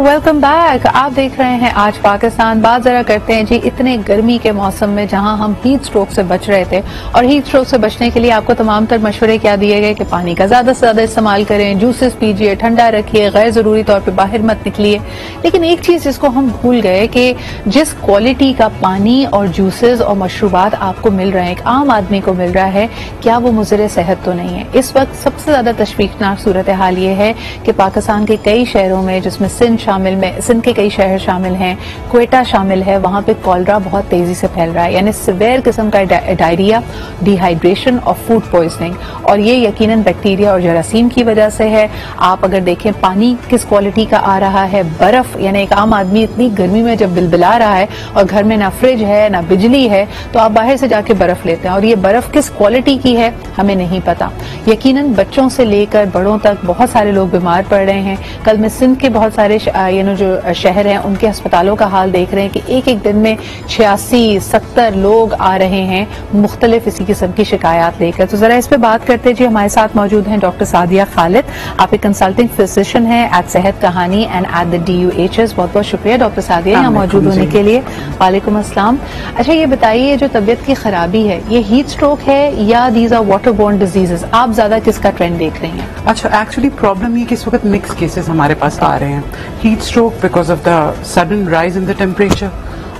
Welcome back. आप देख रहे हैं आज पाकिस्तान। बात जरा करते हैं जी इतने गर्मी के मौसम में जहां हम हीट स्ट्रोक से बच रहे थे, और हीट स्ट्रोक से बचने के लिए आपको तमाम तर मशवरे क्या दिए गए कि पानी का ज्यादा से ज्यादा इस्तेमाल करें, जूसेस पीजिए, ठंडा रखिए, गैर जरूरी तौर पर बाहर मत निकलिए। लेकिन एक चीज जिसको हम भूल गए कि जिस क्वालिटी का पानी और जूसेस और मशरूबात आपको मिल रहे हैं, एक आम आदमी को मिल रहा है, क्या वो मुज़र सेहत तो नहीं है? इस वक्त सबसे ज्यादा तशवीशनाक सूरत हाल ये है कि पाकिस्तान के कई शहरों में, जिसमें सिंध के कई शहर शामिल हैं, क्वेटा शामिल है, वहां पे कॉलरा बहुत तेजी से फैल रहा है, यानी सिवियर किस्म का डायरिया, डिहाइड्रेशन और फूड पॉइजनिंग। और ये यकीनन बैक्टीरिया और जरासीम की वजह से है। आप अगर देखें पानी किस क्वालिटी का आ रहा है, बर्फ, यानी एक आम आदमी इतनी गर्मी में जब बिलबिला रहा है और घर में ना फ्रिज है ना बिजली है, तो आप बाहर से जाके बर्फ लेते हैं, और ये बर्फ किस क्वालिटी की है हमें नहीं पता। यकीनन बच्चों से लेकर बड़ों तक बहुत सारे लोग बीमार पड़ रहे हैं। कल मैं सिंध के बहुत सारे जो शहर हैं उनके अस्पतालों का हाल देख रहे हैं कि एक एक दिन में 86-70 लोग आ रहे हैं मुख्तलिफ इसी किस्म की शिकायत लेकर। तो जरा इस पे बात करते हैं जी। हमारे साथ मौजूद हैं डॉक्टर सादिया खालिद। आप एक कंसल्टिंग फिजिशियन हैं एट सेहत कहानी एंड एट द DUHS। बहुत बहुत शुक्रिया डॉक्टर सादिया यहाँ मौजूद होने के लिए। वालेकुम अस्सलाम। अच्छा, ये बताइए, जो तबीयत की खराबी है, ये हीट स्ट्रोक है या these are water borne diseases? आप ज्यादा किसका ट्रेंड देख रही हैं? अच्छा, एक्चुअली प्रॉब्लम ये कि इस वक्त मिक्स केसेस हमारे पास आ रहे हैं। Heat stroke because of the sudden rise in the temperature,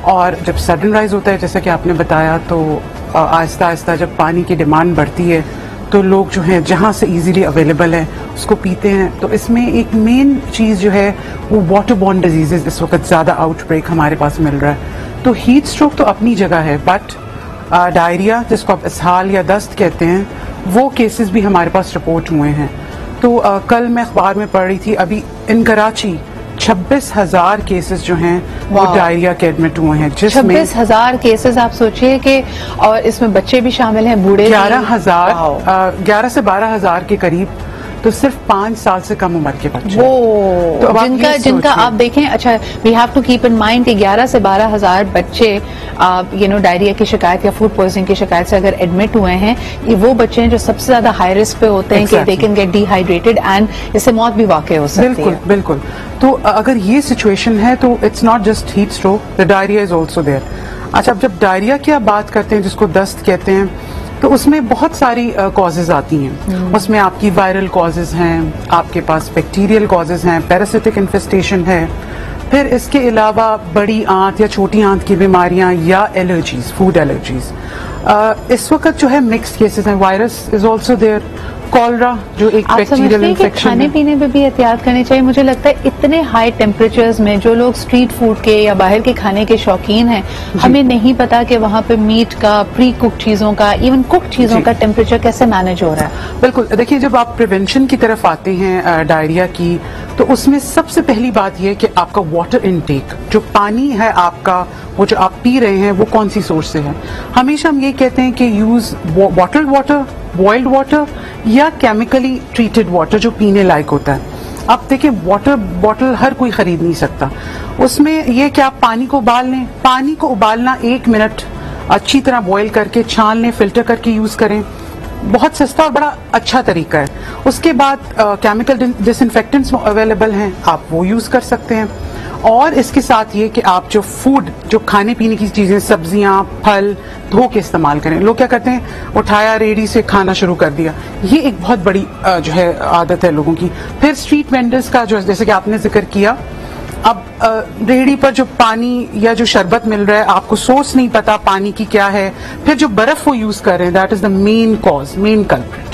और जब सडन राइज होता है जैसा कि आपने बताया, तो आहिस्ता आहिस्ता जब पानी की डिमांड बढ़ती है तो लोग जो हैं जहाँ से इजीली अवेलेबल है उसको पीते हैं। तो इसमें एक मेन चीज़ जो है वो वाटर बोर्न डिजीजेस इस वक्त ज़्यादा आउटब्रेक हमारे पास मिल रहा है। तो हीट स्ट्रोक तो अपनी जगह है, बट डायरिया जिसको आप इसहाल या दस्त कहते हैं, वो केसेस भी हमारे पास रिपोर्ट हुए हैं। तो कल मैं अखबार में पढ़ रही थी, अभी इन कराची 26,000 केसेस जो हैं वो डायरिया के एडमिट हुए हैं, जिसमें 26,000 केसेस। आप सोचिए कि, और इसमें बच्चे भी शामिल हैं, बूढ़े 11 से 12,000 के करीब, तो सिर्फ 5 साल से कम उम्र के बच्चे। तो जिनका आप देखें, अच्छा, we have to keep in mind कि 11 से 12,000 बच्चे डायरिया की शिकायत या फूड पॉइजनिंग की शिकायत से अगर एडमिट हुए हैं, ये वो बच्चे हैं जो सबसे ज्यादा हाई रिस्क पे होते हैं कि they can get dehydrated and इससे मौत भी वाकई हो सकती है। बिल्कुल। तो अगर ये सिचुएशन है तो it's not just heat stroke, the diarrhoea is also there. अच्छा, अब जब डायरिया की आप बात करते हैं, जिसको दस्त कहते हैं, तो उसमें बहुत सारी कॉजेज आती हैं। उसमें आपकी वायरल कॉजेज हैं, आपके पास बैक्टीरियल कॉजेज हैं, पैरासिटिक इन्फेस्टेशन है, फिर इसके अलावा बड़ी आंत या छोटी आंत की बीमारियां या एलर्जीज, फूड एलर्जीज। इस वक्त जो है मिक्स्ड केसेस हैं। Virus is also there, cholera जो एक बैक्टीरियल इन्फेक्शन है। खाने पीने में भी एहतियात करनी चाहिए। मुझे लगता है इतने हाई टेम्परेचर्स में जो लोग स्ट्रीट फूड के या बाहर के खाने के शौकीन हैं, हमें नहीं पता कि वहाँ पे मीट का, प्री कुक चीजों का, इवन कुक चीजों का टेम्परेचर कैसे मैनेज हो रहा है। बिल्कुल। देखिए, जब आप प्रिवेंशन की तरफ आते हैं डायरिया की, तो उसमें सबसे पहली बात यह कि आपका वाटर इनटेक, जो पानी है आपका, वो जो आप पी रहे हैं, वो कौन सी सोर्स से है। हमेशा हम ये कहते हैं कि use bottled water, boiled water या केमिकली ट्रीटेड वाटर जो पीने लायक होता है। अब देखिए, वाटर बॉटल हर कोई खरीद नहीं सकता। उसमें यह कि आप पानी को उबाल लें, पानी को उबालना 1 मिनट अच्छी तरह बॉईल करके छान लें, फिल्टर करके यूज करें। बहुत सस्ता और बड़ा अच्छा तरीका है। उसके बाद केमिकल डिसइंफेक्टेंट्स अवेलेबल हैं, आप वो यूज कर सकते हैं। और इसके साथ ये कि आप जो फूड, जो खाने पीने की चीजें, सब्जियां, फल धो के इस्तेमाल करें। लोग क्या करते हैं, उठाया रेडी से खाना शुरू कर दिया, ये एक बहुत बड़ी जो है आदत है लोगों की। फिर स्ट्रीट वेंडर्स का, जो जैसे कि आपने जिक्र किया, अब रेहड़ी पर जो पानी या जो शरबत मिल रहा है, आपको सोर्स नहीं पता पानी की क्या है, फिर जो बर्फ वो यूज कर रहे हैं, that is the main cause, main culprit.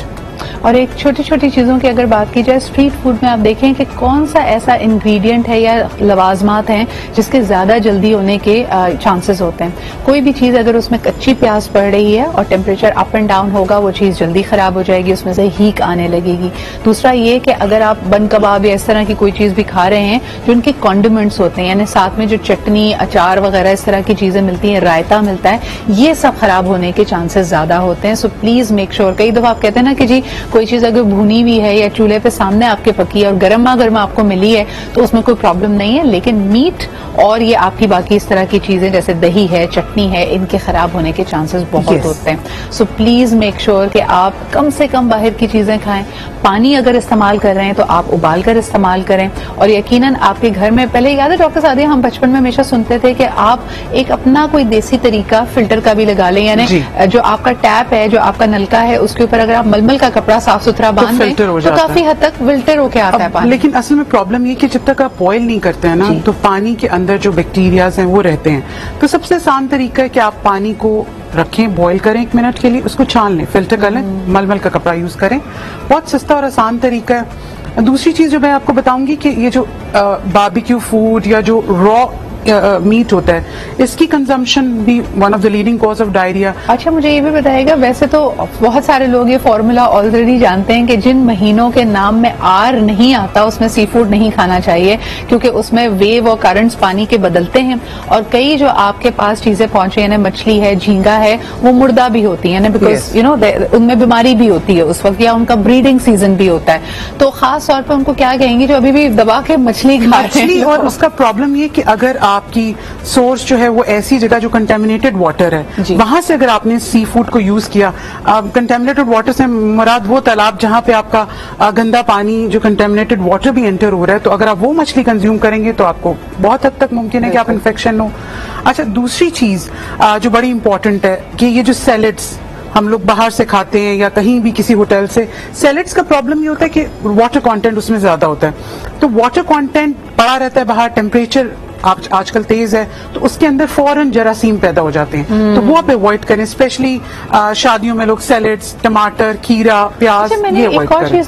और एक छोटी छोटी चीजों की अगर बात की जाए, स्ट्रीट फूड में आप देखें कि कौन सा ऐसा इंग्रेडिएंट है या लवाजमात हैं जिसके ज्यादा जल्दी होने के चांसेस होते हैं। कोई भी चीज अगर उसमें कच्ची प्याज पड़ रही है और टेम्परेचर अप एंड डाउन होगा, वो चीज जल्दी खराब हो जाएगी, उसमें से हीक आने लगेगी। दूसरा ये कि अगर आप बन कबाब या इस तरह की कोई चीज भी खा रहे हैं जो उनके कॉन्डिमेंट्स होते हैं, यानी साथ में जो चटनी, अचार वगैरह इस तरह की चीजें मिलती हैं, रायता मिलता है, ये सब खराब होने के चांसेस ज्यादा होते हैं। So please make sure. कई दफा आप कहते हैं ना कि जी कोई चीज अगर भुनी हुई है या चूल्हे पे सामने आपके पकी है और गर्मा गर्मा आपको मिली है तो उसमें कोई प्रॉब्लम नहीं है, लेकिन मीट और ये आपकी बाकी इस तरह की चीजें जैसे दही है, चटनी है, इनके खराब होने के चांसेस बहुत होते हैं। सो प्लीज मेक श्योर कि आप कम से कम बाहर की चीजें खाएं। पानी अगर इस्तेमाल कर रहे हैं तो आप उबाल कर इस्तेमाल करें। और यकीनन आपके घर में, पहले याद है डॉक्टर सादिया, हम बचपन में हमेशा सुनते थे कि आप एक अपना कोई देसी तरीका फिल्टर का भी लगा लें, यानी जो आपका टैप है, जो आपका नलका है, उसके ऊपर अगर आप मलमल का कपड़ा साफ सुथरा बांध दें तो काफी हद तक फिल्टर होके आता है पानी। लेकिन असल में प्रॉब्लम ये कि जब तक आप बॉयल नहीं करते हैं ना, तो पानी के अंदर जो बैक्टीरियाज हैं वो रहते हैं। तो सबसे आसान तरीका है कि आप पानी को रखें, बॉईल करें 1 मिनट के लिए, उसको छान लें, फिल्टर कर लें, मलमल का कपड़ा यूज करें। बहुत सस्ता और आसान तरीका है। दूसरी चीज जो मैं आपको बताऊंगी कि ये जो बारबेक्यू फूड या जो रॉ मीट होता है, इसकी कंजम्पशन भी one of the leading cause of diarrhoea. अच्छा, मुझे ये भी बताइएगा, वैसे तो बहुत सारे लोग ये फॉर्मूला ऑलरेडी जानते हैं कि जिन महीनों के नाम में आर नहीं आता उसमें सी फूड नहीं खाना चाहिए, क्योंकि उसमें वेव और करंट्स पानी के बदलते हैं, और कई जो आपके पास चीजें पहुंचे, यानी मछली है, झींगा है, वो मुर्दा भी होती है, बिकॉज यू नो उनमें बीमारी भी होती है उस वक्त, या उनका ब्रीडिंग सीजन भी होता है। तो खास तौर पर उनको क्या कहेंगे जो अभी भी दबा के मछली खा रहे हैं? और उसका प्रॉब्लम ये कि अगर आपकी सोर्स जो है वो ऐसी जगह जो कंटेमिनेटेड वाटर है, वहां से अगर आपने सी फूड को यूज किया, कंटेमिनेटेड वाटर से मुराद वो तालाब जहां पे आपका गंदा पानी, जो कंटेमिनेटेड वाटर भी एंटर हो रहा है, तो अगर आप वो मछली कंज्यूम करेंगे तो आपको बहुत हद तक मुमकिन है कि आप इन्फेक्शन हो। अच्छा, दूसरी चीज जो बड़ी इंपॉर्टेंट है कि ये जो सैलेड्स हम लोग बाहर से खाते हैं या कहीं भी किसी होटल से, सैलेड्स का प्रॉब्लम ये होता है कि वाटर कंटेंट उसमें ज्यादा होता है, तो वाटर कंटेंट पड़ा रहता है बाहर, टेम्परेचर आजकल तेज है, तो उसके अंदर फौरन जरासीम पैदा हो जाते हैं, तो वो आप अवॉइड करें। स्पेशली शादियों में लोग सैलेड्स, टमाटर, खीरा, प्याज, ये अवॉइड करें।